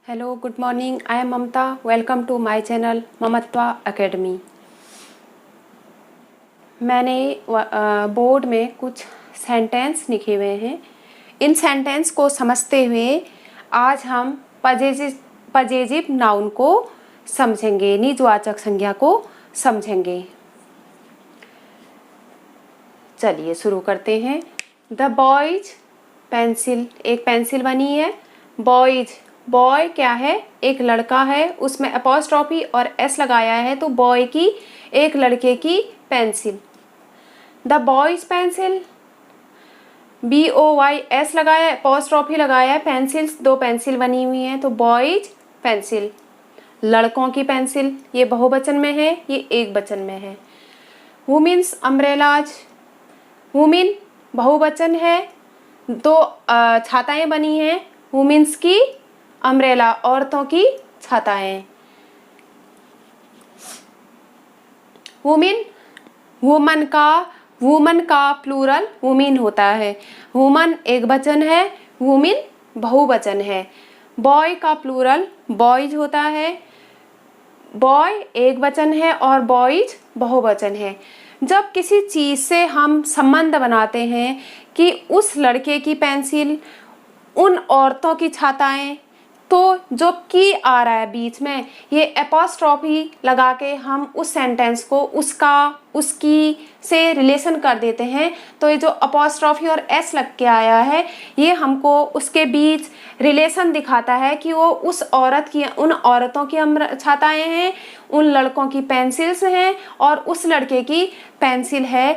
Hello, good morning. I am Mamta. Welcome to my channel Mamtva academy. मैंने board में कुछ sentence लिखे हुए हैं। इन सेंटेंस को समझते हुए आज हम पजेजिव नाउन को समझेंगे, निजवाचक संज्ञा को समझेंगे। चलिए शुरू करते हैं। द बॉयज पेंसिल, एक पेंसिल बनी है। बॉयज, बॉय क्या है? एक लड़का है, उसमें अपॉस्ट्रॉफी और एस लगाया है तो बॉय की, एक लड़के की pencil. The boys pencil, BOYS लगाया है, अपॉस्ट्रॉफी लगाया है, पेंसिल्स, दो पेंसिल बनी हुई हैं तो बॉयज पेंसिल। लड़कों की पेंसिल, ये बहुवचन में है, ये एक वचन में है। वुमेन्स अम्ब्रेलाज, वुमेन बहुवचन है, दो छाताएं बनी हैं। वुमेन्स की अम्ब्रेला, औरतों की छाताएं। वुमेन, वुमन का प्लूरल वुमेन होता है। वुमन एक वचन है, वुमेन बहुवचन है। बॉय का प्लूरल बॉयज होता है। बॉय एक वचन है और बॉयज बहुवचन है। जब किसी चीज से हम संबंध बनाते हैं कि उस लड़के की पेंसिल, उन औरतों की छाताएं, तो जो की आ रहा है बीच में, ये एपॉस्ट्रॉफी लगा के हम उस सेंटेंस को उसका, उसकी से रिलेशन कर देते हैं। तो ये जो अपॉस्ट्रॉफी और एस लग के आया है, ये हमको उसके बीच रिलेशन दिखाता है कि वो उस औरत की, उन औरतों की छाताएं हैं, उन लड़कों की पेंसिल्स हैं और उस लड़के की पेंसिल है।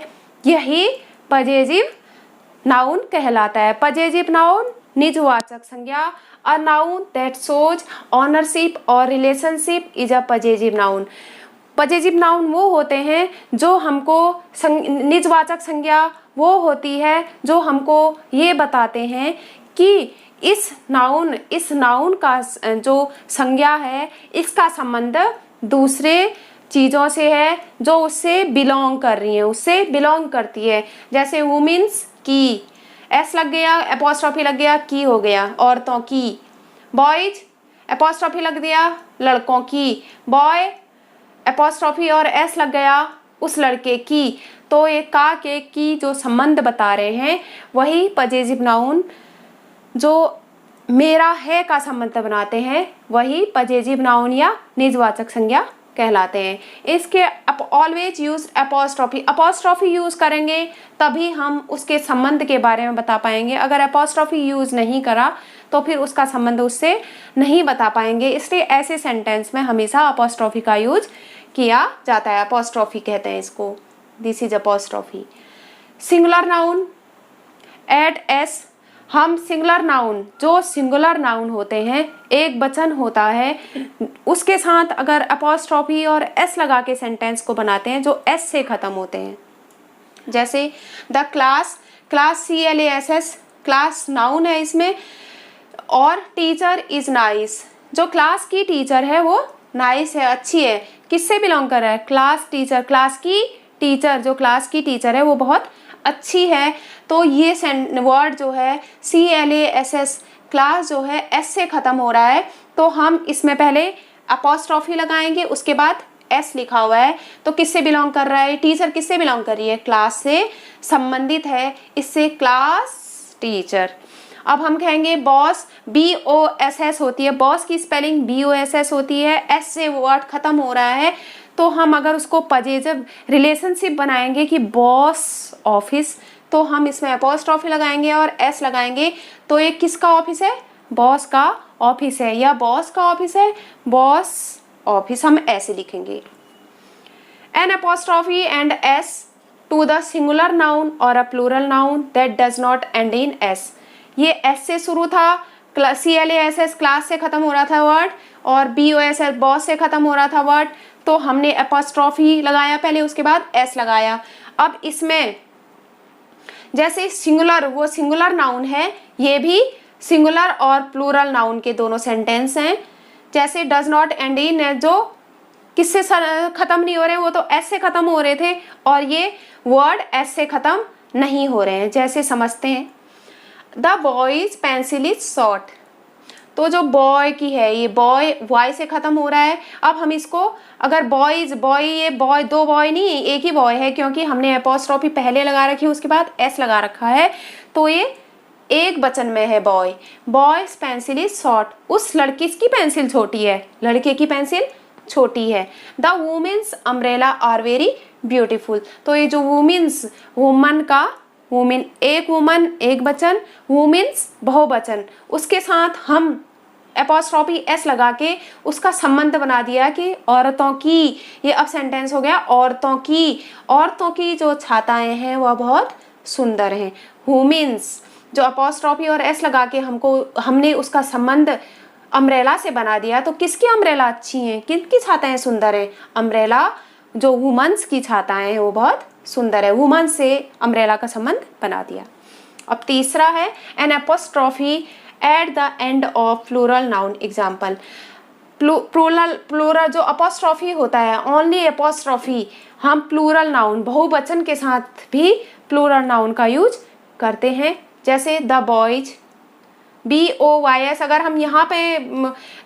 यही पजेजिव नाउन कहलाता है। पजेजिव नाउन निजवाचक संज्ञा, a noun that shows ownership और relationship is a possessive noun. Possessive noun वो होते हैं जो हमको, निजवाचक संज्ञा वो होती है जो हमको ये बताते हैं कि इस नाउन का जो संज्ञा है, इसका संबंध दूसरे चीज़ों से है जो उससे बिलोंग कर रही हैं, उससे बिलोंग करती है। जैसे वुमेन्स की, एस लग गया, एपॉस्ट्रॉफी लग गया, की हो गया, औरतों की। बॉयज, एपॉस्ट्रॉफी लग गया, लड़कों की। बॉय, एपॉस्ट्रॉफी और एस लग गया, उस लड़के की। तो ये का के की जो संबंध बता रहे हैं, वही पजेजिव नाउन जो मेरा है का संबंध बनाते हैं, वही पजेजिव नाउन या निजवाचक संज्ञा कहलाते हैं। इसके always use apostrophe, apostrophe use करेंगे तभी हम उसके संबंध के बारे में बता पाएंगे। अगर अपॉस्ट्रॉफी यूज नहीं करा तो फिर उसका संबंध उससे नहीं बता पाएंगे। इसलिए ऐसे सेंटेंस में हमेशा अपॉस्ट्रॉफी का यूज किया जाता है। अपॉस्ट्रॉफी कहते हैं इसको, this is apostrophe. Singular noun, add S, हम सिंगुलर नाउन, जो सिंगुलर नाउन होते हैं, एक वचन होता है, उसके साथ अगर अपॉस्ट्रॉफी और एस लगा के सेंटेंस को बनाते हैं जो एस से खत्म होते हैं। जैसे the class, class CLASS, class noun है इसमें, और टीचर इज नाइस, जो क्लास की टीचर है वो नाइस है, अच्छी है। किससे बिलोंग कर रहा है? क्लास टीचर, क्लास की टीचर, जो क्लास की टीचर है वो बहुत अच्छी है। तो ये वर्ड जो है CLASS, क्लास जो है एस से खत्म हो रहा है, तो हम इसमें पहले अपॉस्ट्रॉफी लगाएंगे, उसके बाद एस लिखा हुआ है, तो किससे बिलोंग कर रहा है? टीचर किससे बिलोंग कर रही है? क्लास से संबंधित है, इससे क्लास टीचर। अब हम कहेंगे बॉस, BOSS होती है, बॉस की स्पेलिंग BOSS होती है, एस से वर्ड खत्म हो रहा है, तो हम अगर उसको पजेजिव रिलेशनशिप बनाएंगे कि बॉस ऑफिस, तो हम इसमें अपॉस्ट्रॉफी लगाएंगे और एस लगाएंगे, तो ये किसका ऑफिस है? बॉस का ऑफिस है, या बॉस का ऑफिस है, बॉस ऑफिस, हम ऐसे लिखेंगे। An apostrophe and S to the singular noun और a plural noun that does not end in S. ये एस से शुरू था, CLASS क्लास से खत्म हो रहा था वर्ड, और BOSS बॉस से खत्म हो रहा था वर्ड, तो हमने अपॉस्ट्रॉफी लगाया पहले, उसके बाद एस लगाया। अब इसमें जैसे सिंगुलर, वो सिंगुलर नाउन है, ये भी सिंगुलर और प्लूरल नाउन के दोनों सेंटेंस हैं। जैसे डज नॉट एंड इन है, जो किससे खत्म नहीं हो रहे, वो तो एस से खत्म हो रहे थे, और ये वर्ड एस से खत्म नहीं हो रहे हैं। जैसे समझते हैं, the boys pencil is short, तो जो बॉय की है, ये बॉय वाई से खत्म हो रहा है। अब हम इसको अगर बॉयज, बॉय, ये बॉय, दो बॉय नहीं, एक ही बॉय है, क्योंकि हमने एपोस्ट्रोफी पहले लगा रखी है, उसके बाद एस लगा रखा है, तो ये एक वचन में है boy. Boys pencil is short, उस लड़की की पेंसिल छोटी है, लड़के की पेंसिल छोटी है। The women's umbrella are very beautiful, तो ये जो वुमेन्स, वुमन का, वुमेन एक वुमन एक वचन, वुमेन्स बहुवचन, उसके साथ हम एपोस्ट्रोफी एस लगा के उसका संबंध बना दिया कि औरतों की, ये अब सेंटेंस हो गया औरतों की जो छाताएं हैं वह बहुत सुंदर हैं। वुमेन्स जो अपोस्ट्रोफी और एस लगा के हमने उसका संबंध अम्ब्रेला से बना दिया, तो किसकी अम्ब्रेला अच्छी हैं, किनकी छाताएं सुंदर हैं? अम्ब्रेला जो वुमेन्स की छाताएं हैं वो बहुत सुंदर है, वुमन से अम्ब्रेला का संबंध बना दिया। अब तीसरा है an apostrophe at the end of plural noun example. Plural जो अपोस्ट्रोफी होता है, ओनली एपोस्ट्रोफी हम प्लूरल नाउन बहुवचन के साथ भी प्लूरल नाउन का यूज करते हैं, जैसे द बॉयज, BOYS अगर हम यहाँ पे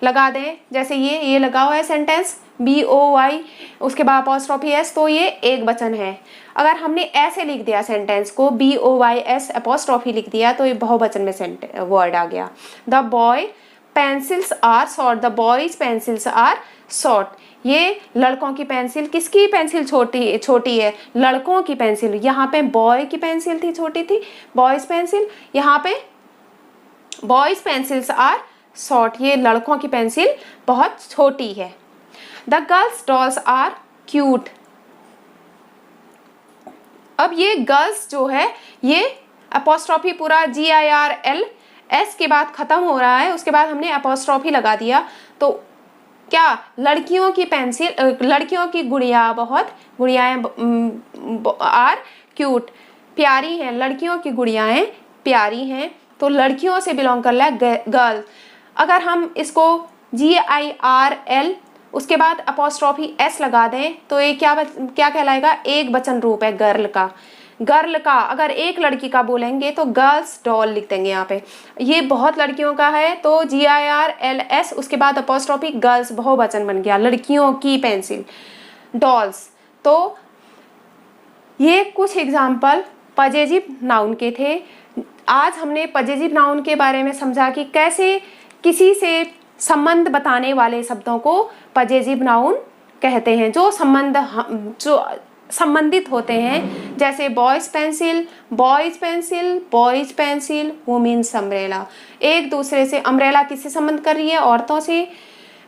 लगा दें, जैसे ये लगा हुआ है सेंटेंस BOY, उसके बाद अपोस्ट्रोफी एस, तो ये एक वचन है। अगर हमने ऐसे लिख दिया सेंटेंस को BOYS अपोस्ट्रोफी लिख दिया, तो ये बहुवचन में वर्ड आ गया। The boy pencils are short, the boys pencils are short, ये लड़कों की पेंसिल, किसकी पेंसिल छोटी है? लड़कों की पेंसिल। यहाँ पे बॉय की पेंसिल थी, छोटी थी, बॉयज पेंसिल, यहाँ पे बॉयज पेंसिल्स आर शॉर्ट, ये लड़कों की पेंसिल बहुत छोटी है। The girls dolls are cute, अब ये गर्ल्स जो है, ये अपोस्ट्रोफी पूरा GIRLS के बाद खत्म हो रहा है, उसके बाद हमने अपोस्ट्रोफी लगा दिया, तो क्या लड़कियों की पेंसिल, लड़कियों की गुड़िया बहुत, गुड़ियाएं आर क्यूट, प्यारी हैं, लड़कियों की गुड़ियाएं प्यारी हैं, तो लड़कियों से बिलोंग कर रहा है गर्ल। अगर हम इसको GIRL उसके बाद अपोस्ट्रोफी एस लगा दें, तो ये क्या कहलाएगा? एक वचन रूप है गर्ल का। गर्ल का अगर एक लड़की का बोलेंगे तो गर्ल्स डॉल लिख देंगे यहाँ पे, ये बहुत लड़कियों का है, तो GIRLS उसके बाद अपोस्ट्रोफी गर्ल्स बहुवचन बन गया, लड़कियों की पेंसिल डॉल्स। तो ये कुछ एग्जाम्पल पजेसिव नाउन के थे। आज हमने पजेसिव नाउन के बारे में समझा कि कैसे किसी से संबंध बताने वाले शब्दों को पजेसिव नाउन कहते हैं, जो संबंधित होते हैं, जैसे boys pencil, boys pencil, boys pencil, women's umbrella, एक दूसरे से, अम्ब्रेला किससे संबंध कर रही है? औरतों से।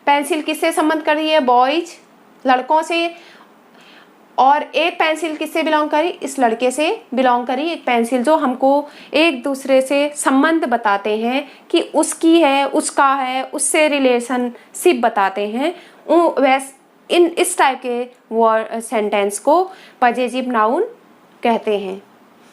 पेंसिल किससे संबंध कर रही है? बॉयज, लड़कों से। और एक पेंसिल किससे बिलोंग करी? इस लड़के से बिलोंग करी एक पेंसिल, जो हमको एक दूसरे से संबंध बताते हैं कि उसकी है, उसका है, उससे रिलेशनशिप बताते हैं। इस टाइप के वर्ड सेंटेंस को पजेसिव नाउन कहते हैं।